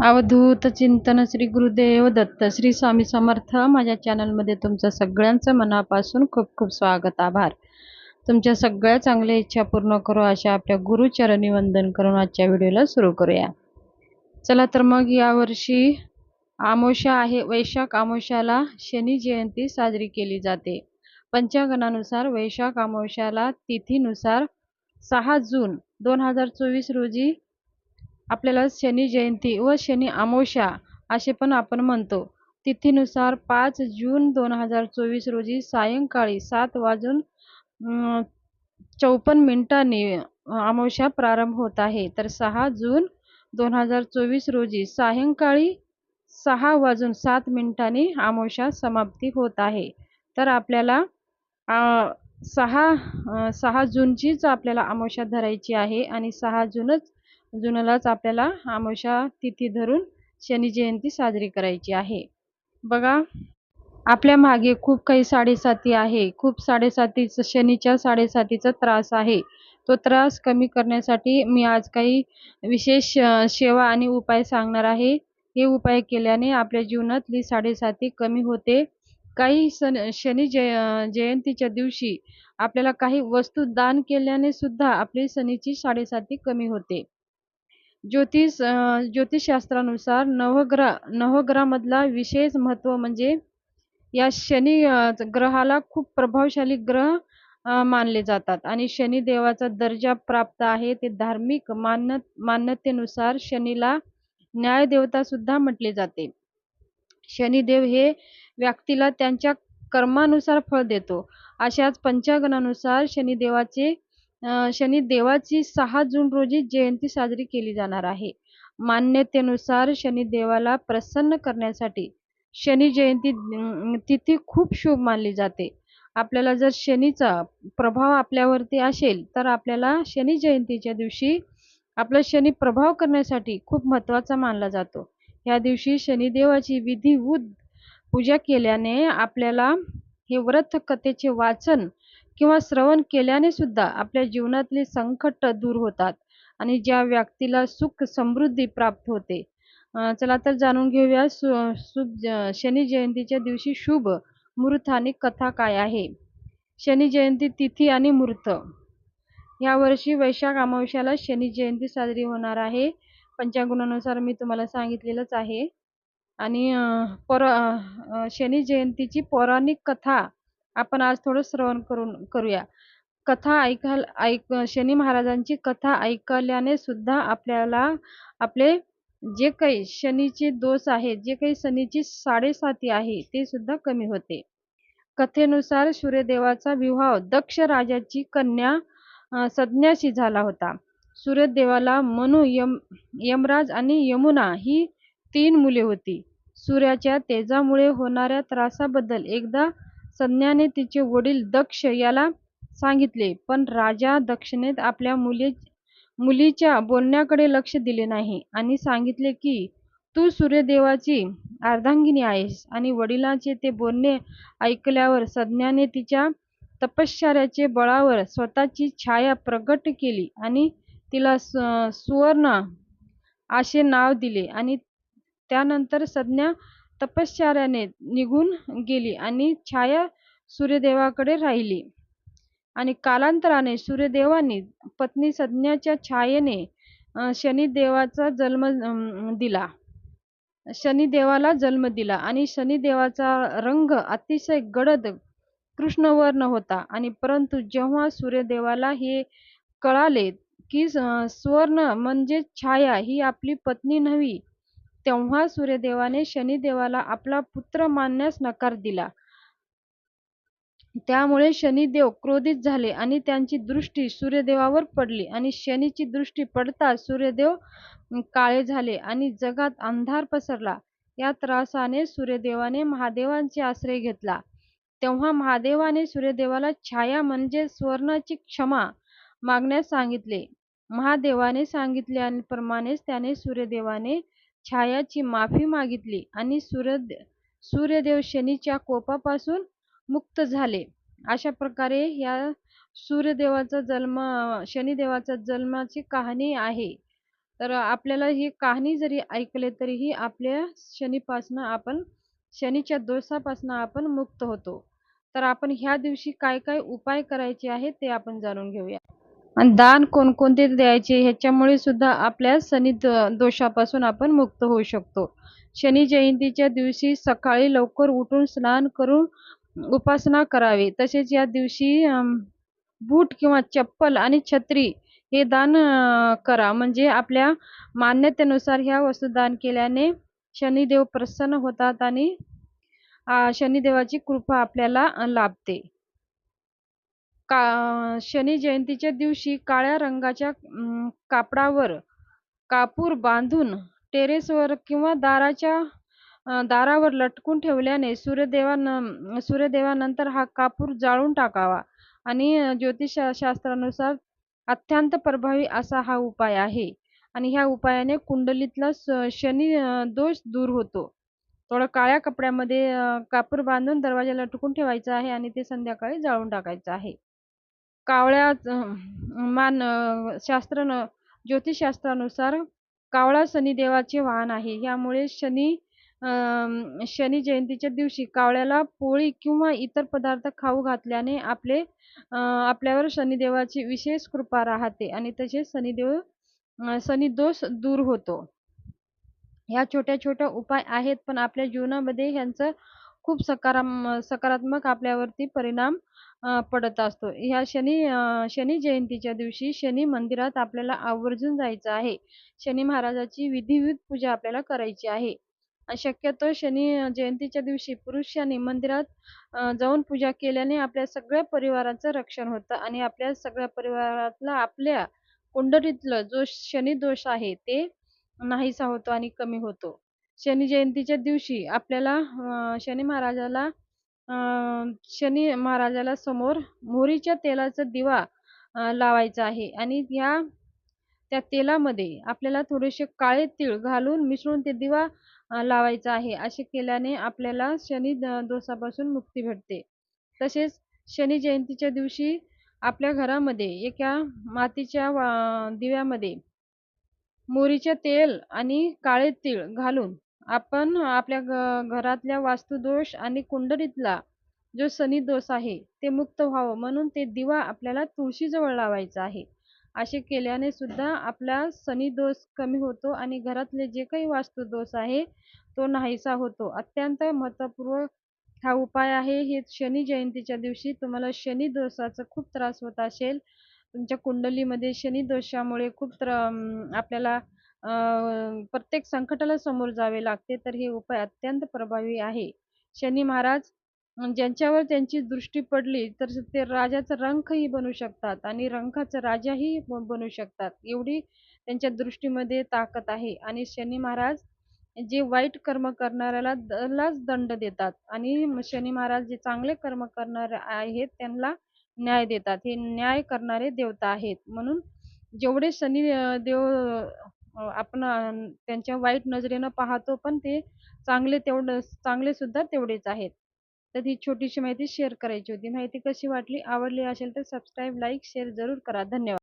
अवधूत चिंतन श्री गुरुदेव दत्त श्री स्वामी समर्थ. माझ्या चॅनलमध्ये तुमचं सगळ्यांचं मनापासून खूप खूप स्वागत, आभार. तुमच्या सगळ्या चांगल्या इच्छा पूर्ण करू अशा आपल्या गुरुचरणी वंदन करून आजच्या व्हिडिओला सुरू करूया. चला तर मग यावर्षी अमावस्या आहे. वैशाख अमावस्याला शनी जयंती साजरी केली जाते. पंचांगानुसार वैशाख अमावस्याला तिथीनुसार 6 जून 2024 रोजी आपल्याला शनी जयंती व शनी अमावस्या असे पण आपण म्हणतो. तिथीनुसार 5 जून 2024 रोजी सायंकाळी 7:54 अमावस्या प्रारंभ होत आहे. तर 6 जून 2024 रोजी सायंकाळी 6:07 अमावस्या समाप्ती होत आहे. तर आपल्याला 6 जूनचीच आपल्याला अमावस्या धरायची आहे आणि 6 जूनलाच आपल्याला अमावस्या तिथी धरून शनी जयंती साजरी करायची आहे. बघा, आपल्या मागे खूप काही साडेसाती आहे. खूप शनीच्या साडेसातीचा त्रास आहे. तो त्रास कमी करण्यासाठी मी आज काही विशेष सेवा आणि उपाय सांगणार आहे. हे उपाय केल्याने आपल्या जीवनातली साडेसाती कमी होते. काही शनी जयंतीच्या दिवशी आपल्याला काही वस्तू दान केल्याने सुद्धा आपली शनीची साडेसाती कमी होते. ज्योतिषशास्त्रानुसार नवग्रहामधला विशेष महत्त्व म्हणजे या शनी ग्रहाला खूप प्रभावशाली ग्रह मानले जातात आणि शनी देवाचा दर्जा प्राप्त आहे. ते धार्मिक मान्यतेनुसार शनीला न्यायदेवता सुद्धा म्हटले जाते. शनिदेव हे व्यक्तीला त्यांच्या कर्मानुसार फळ देतो. अशाच पंचांगानुसार शनिदेवाची 6 जून रोजी जयंती साजरी केली जाणार आहे. मान्यतेनुसार शनिदेवाला प्रसन्न करण्यासाठी शनी जयंती तिथी खूप शुभ मानली जाते. आपल्याला जर शनीचा प्रभाव आपल्यावरती असेल तर आपल्याला शनी जयंतीच्या दिवशी आपला शनी प्रभाव करण्यासाठी खूप महत्त्वाचा मानला जातो. या दिवशी शनिदेवाची विधिवत पूजा केल्याने आपल्याला हे व्रत कथेचे वाचन किंवा श्रवण केल्याने सुद्धा आपल्या जीवनातले संकट दूर होतात आणि ज्या व्यक्तीला सुख समृद्धी प्राप्त होते. चला तर जाणून घेऊया शनी जयंतीच्या दिवशी शुभ मुहूर्त आणि कथा काय आहे. शनी जयंती तिथी आणि मुहूर्त. यावर्षी वैशाख अमावस्याला शनी जयंती साजरी होणार आहे. पंचांगानुसार मी तुम्हाला सांगितलेलंच आहे. आणि शनी जयंतीची पौराणिक कथा आपण आज थोडं श्रवण करूया. शनी महाराजांची कथा ऐकल्याने सुद्धा आपल्याला आपले जे काही शनीचे दोष आहेत, जे काही शनीची साडेसाती आहे ते सुद्धा कमी होते. कथेनुसार सूर्यदेवाचा विवाह दक्ष राजाची कन्या संज्ञाशी झाला होता. सूर्यदेवाला मनु, यमराज आणि यमुना ही 3 मुले होती. सूर्याच्या तेजामुळे होणाऱ्या त्रासाबद्दल एकदा संज्ञाने तिचे वडील दक्ष याला सांगितले, पण राजा दक्षने आपल्या मुलीच्या बोलण्याकडे लक्ष दिले नाही आणि सांगितले की तू सूर्यदेवाची अर्धांगिनी आहेस. आणि वडिलांचे ते बोलणे ऐकल्यावर संज्ञाने तिच्या तपश्चर्याचे बळावर स्वतःची छाया प्रगट केली आणि तिला सुवर्ण असे नाव दिले. आणि त्यानंतर संज्ञा तपश्चर्याने निघून गेली आणि छाया सूर्यदेवाकडे राहिली. आणि कालांतराने सूर्यदेवांनी पत्नी संज्ञाच्या छायेने शनिदेवाला जन्म दिला आणि शनिदेवाचा रंग अतिशय गडद कृष्णवर्ण होता. आणि परंतु जेव्हा सूर्यदेवाला हे कळाले की सुवर्ण म्हणजे छाया ही आपली पत्नी नव्हे, तेव्हा सूर्यदेवाने शनिदेवाला आपला पुत्र मानण्यास नकार दिला. त्यामुळे शनिदेव क्रोधित झाले आणि त्यांची दृष्टी सूर्यदेवावर पडली आणि शनीची दृष्टी पडताच सूर्यदेव काळे झाले आणि जगात अंधार पसरला. या त्रासाने सूर्यदेवाने महादेवांचे आश्रय घेतला. तेव्हा महादेवाने सूर्यदेवाला छाया म्हणजे सुवर्णाची क्षमा मागण्यास सांगितले. महादेवाने सांगितल्याप्रमाणेच त्याने सूर्यदेवाने छायाची माफी मागितली आणि सूर्यदेव शनीच्या कोपापासून मुक्त झाले. अशा प्रकारे या शनिदेवाचा जन्माची कहाणी आहे. तर आपल्याला ही कहाणी जरी ऐकले तरीही आपल्या शनीच्या दोषापासून आपण मुक्त होतो. तर आपण ह्या दिवशी काय-काय उपाय करायचे आहेत ते आपण जाणून घेऊया. आणि दान कोणकोणते द्यायचे ह्याच्यामुळे सुद्धा आपल्या दोषापासून आपण मुक्त होऊ शकतो. शनी जयंतीच्या दिवशी सकाळी लवकर उठून स्नान करून उपासना करावी. तसेच या दिवशी बूट किंवा चप्पल आणि छत्री हे दान करा. म्हणजे आपल्या मान्यतेनुसार ह्या वस्तू दान केल्याने शनिदेव प्रसन्न होतात आणि शनिदेवाची कृपा आपल्याला लाभते. शनी जयंतीच्या दिवशी काळ्या रंगाच्या कापडावर कापूर बांधून टेरेसवर किंवा दारावर लटकून ठेवल्याने सूर्यदेवानंतर हा कापूर जाळून टाकावा आणि ज्योतिषशास्त्रानुसार अत्यंत प्रभावी असा हा उपाय आहे आणि ह्या उपायाने कुंडलीतला शनी दोष दूर होतो. थोडं काळ्या कपड्यामध्ये कापूर बांधून दरवाजाला लटकून ठेवायचं आहे आणि ते संध्याकाळी जाळून टाकायचं आहे. कावळा ज्योतिषशास्त्रानुसार कावळा शनिदेवाचे वाहन आहे. यामुळे शनी जयंतीच्या दिवशी कावळ्याला पोळी किंवा इतर पदार्थ खाऊ घातल्याने आपल्यावर शनिदेवाची विशेष कृपा राहते आणि तसेच शनिदोष दूर होतो. ह्या छोट्या-छोट्या उपाय आहेत, पण आपल्या जीवनामध्ये ह्यांचं खूप सकारात्मक आपल्यावरती परिणाम पडत असतो. शनी जयंतीच्या दिवशी शनी मंदिरात आपल्याला आवर्जून जायचं आहे. शनी महाराजाची विधिवत पूजा आपल्याला करायची आहे. शक्यतो शनी जयंतीच्या दिवशी पुरुषांनी मंदिरात जाऊन पूजा केल्याने आपल्या सगळ्या परिवाराचं रक्षण होतं आणि आपल्या सगळ्या परिवारातला आपल्या कुंडलीतलं जो शनी दोष आहे ते नाहीसा होतो आणि कमी होतो. शनी जयंतीच्या दिवशी आपल्याला शनी महाराजाला समोर मोहरीच्या तेलाचा दिवा लावायचा आहे आणि त्या तेलामध्ये आपल्याला थोडेसे काळे तीळ घालून मिसळून ते दिवा लावायचा आहे. असे केल्याने आपल्याला शनी दोषापासून मुक्ती भेटते. तसेच शनी जयंतीच्या दिवशी आपल्या घरामध्ये एका मातीच्या दिव्यामध्ये मोहरीचे तेल आणि काळे तीळ घालून आपण आपल्या घरातल्या वास्तुदोष आणि कुंडलीतला जो शनी दोष आहे ते मुक्त व्हावं म्हणून ते दिवा आपल्याला तुळशीजवळ लावायचा आहे. असे केल्याने सुद्धा आपला शनी दोष कमी होतो आणि घरातले जे काही वास्तुदोष आहे तो नाहीसा होतो. अत्यंत महत्त्वपूर्ण हा उपाय आहे. हे शनी जयंतीच्या दिवशी तुम्हाला शनी दोषाचा खूप त्रास होत असेल, तुमच्या कुंडलीमध्ये शनी दोषामुळे आपल्याला प्रत्येक संकटाला समोर जावे लागते, तर हे उपाय अत्यंत प्रभावी आहे. शनी महाराज ज्यांच्यावर त्यांची दृष्टी पडली तर ते राजाचा रंकही बनू शकतात आणि रंकाचा राजाही बनू शकतात. एवढी त्यांच्या दृष्टीमध्ये ताकद आहे आणि शनी महाराज जे वाईट कर्म करणाऱ्यालाच दंड देतात आणि शनी महाराज जे चांगले कर्म करणारे आहेत त्यांना न्याय देतात. हे न्याय करणारे देवता आहेत. म्हणून जेवढे शनी देव आपण त्यांच्या वाईट नजरेनं पाहतो, पण ते चांगले सुद्धा तेवढेच आहेत. तर ही छोटीशी माहिती शेअर करायची होती. माहिती कशी वाटली? आवडली असेल तर सबस्क्राईब, लाईक, शेअर जरूर करा. धन्यवाद.